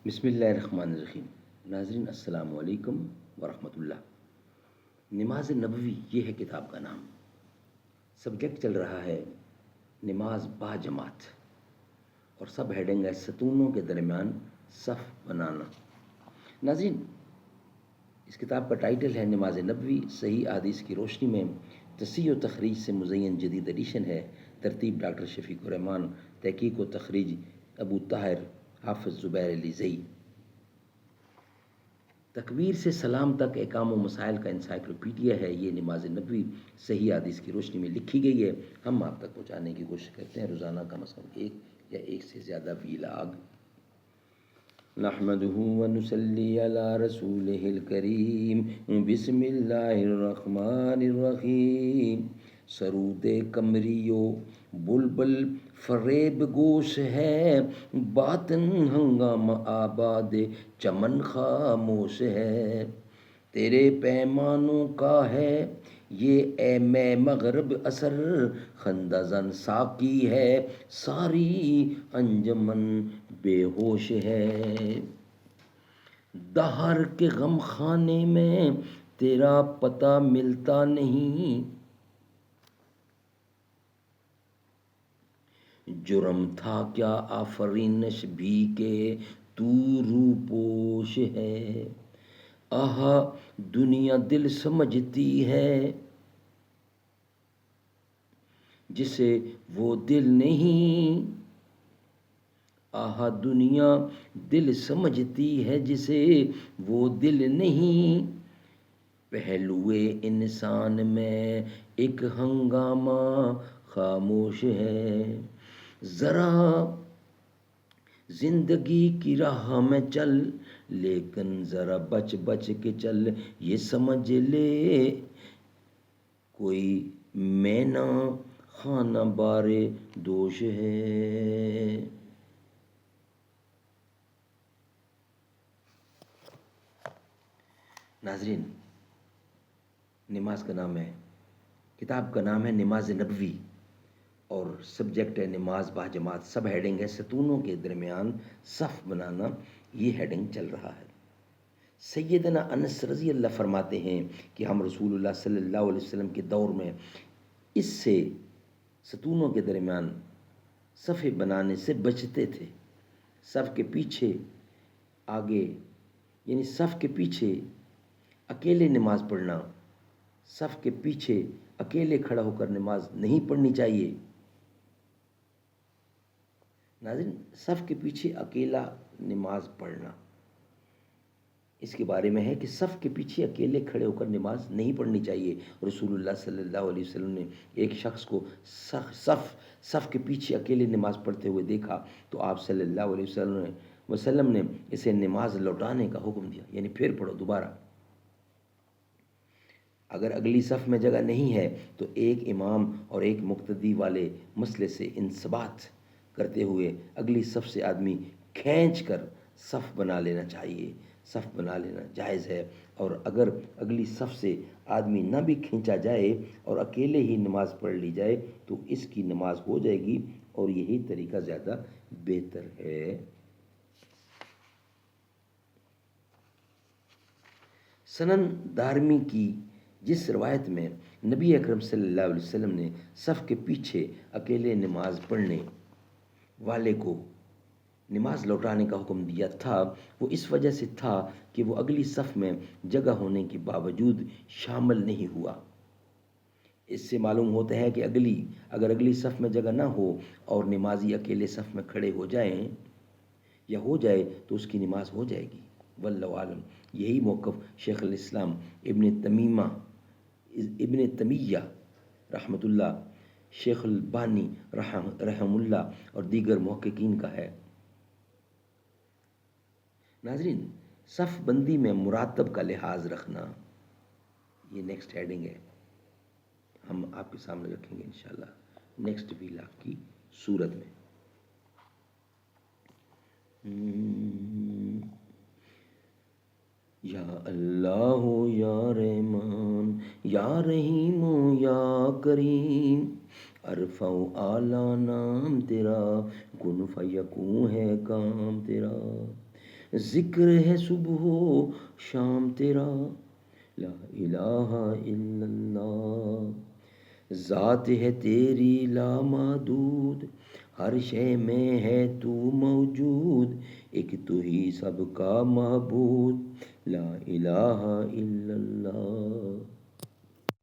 بسم اللہ الرحمن الرحیم۔ ناظرین السلام علیکم ورحمۃ اللہ۔ نماز نبوی یہ ہے کتاب کا نام۔ سبجیکٹ چل رہا ہے نماز با جماعت اور سب ہیڈنگ ہے ستونوں کے درمیان صف بنانا۔ ناظرین، اس کتاب کا ٹائٹل ہے نماز نبوی، صحیح احادیث کی روشنی میں تصحیح و تخریج سے مزین جدید ایڈیشن ہے۔ ترتیب ڈاکٹر شفیق الرحمان، تحقیق و تخریج ابو طاہر حافظ زبیر علی زئی۔ تکبیر سے سلام تک احکام و مسائل کا انسائکلوپیڈیا ہے یہ نماز نبوی، صحیح حدیث کی روشنی میں لکھی گئی ہے۔ ہم آپ تک پہنچانے کی کوشش کرتے ہیں روزانہ کم از کم ایک یا ایک سے زیادہ ویلاگ۔ نحمدہ ونصلی علی رسولہ الکریم، بسم اللہ الرحمن الرحیم۔ سرود قمریو بلبل فریب گوش ہے، باطن ہنگامہ آباد چمن خاموش ہے۔ تیرے پیمانوں کا ہے یہ اے میں مغرب اثر، خندہ زن ساقی ہے ساری انجمن بے ہوش ہے۔ دہر کے غم خانے میں تیرا پتہ ملتا نہیں، جرم تھا کیا آفرینش بھی کہ تو روپوش ہے۔ آہا دنیا دل سمجھتی ہے جسے وہ دل نہیں، آہا دنیا دل سمجھتی ہے جسے وہ دل نہیں۔ پہلوئے انسان میں ایک ہنگامہ خاموش ہے۔ ذرا زندگی کی راہ میں چل، لیکن ذرا بچ بچ کے چل، یہ سمجھ لے کوئی مینا خانہ بارے دوش ہے۔ ناظرین، نماز کا نام ہے، کتاب کا نام ہے نماز نبوی اور سبجیکٹ ہے نماز با جماعت، سب ہیڈنگ ہے ستونوں کے درمیان صف بنانا، یہ ہیڈنگ چل رہا ہے۔ سیدنا انس رضی اللہ فرماتے ہیں کہ ہم رسول اللہ صلی اللہ علیہ وسلم کے دور میں اس سے ستونوں کے درمیان صفیں بنانے سے بچتے تھے۔ صف کے پیچھے آگے، یعنی صف کے پیچھے اکیلے نماز پڑھنا، صف کے پیچھے اکیلے کھڑا ہو کر نماز نہیں پڑھنی چاہیے۔ ناظرین، صف کے پیچھے اکیلا نماز پڑھنا، اس کے بارے میں ہے کہ صف کے پیچھے اکیلے کھڑے ہو کر نماز نہیں پڑھنی چاہیے۔ رسول اللہ صلی اللہ علیہ وسلم نے ایک شخص کو صف کے پیچھے اکیلے نماز پڑھتے ہوئے دیکھا تو آپ صلی اللہ علیہ وسلم نے اسے نماز لوٹانے کا حکم دیا، یعنی پھر پڑھو دوبارہ۔ اگر اگلی صف میں جگہ نہیں ہے تو ایک امام اور ایک مقتدی والے مسئلے سے انضباط کرتے ہوئے اگلی صف سے آدمی کھینچ کر صف بنا لینا چاہیے، صف بنا لینا جائز ہے۔ اور اگر اگلی صف سے آدمی نہ بھی کھینچا جائے اور اکیلے ہی نماز پڑھ لی جائے تو اس کی نماز ہو جائے گی، اور یہی طریقہ زیادہ بہتر ہے۔ سنن دارمی کی جس روایت میں نبی اکرم صلی اللہ علیہ وسلم نے صف کے پیچھے اکیلے نماز پڑھنے والے کو نماز لوٹانے کا حکم دیا تھا، وہ اس وجہ سے تھا کہ وہ اگلی صف میں جگہ ہونے کے باوجود شامل نہیں ہوا۔ اس سے معلوم ہوتا ہے کہ اگر اگلی صف میں جگہ نہ ہو اور نمازی اکیلے صف میں کھڑے ہو جائیں یا ہو جائے تو اس کی نماز ہو جائے گی۔ واللہ عالم۔ یہی موقف شیخ الاسلام ابن تیمیہ رحمۃ اللہ، شیخ البانی رحم اللہ اور دیگر محققین کا ہے۔ ناظرین، صف بندی میں مراتب کا لحاظ رکھنا، یہ نیکسٹ ہیڈنگ ہے، ہم آپ کے سامنے رکھیں گے انشاءاللہ نیکسٹ ویلاگ کی صورت میں۔ یا اللہ یا رحمان یا رحیم یا کریم، عرفہ و اعلیٰ نام تیرا، کن فیکون ہے کام تیرا۔ ذکر ہے صبح و شام تیرا، لا الہ الا اللہ، ذات ہے تیری لامحدود، ہر شے میں ہے تو موجود، ایک تو ہی سب کا معبود، لا الہ الا اللہ۔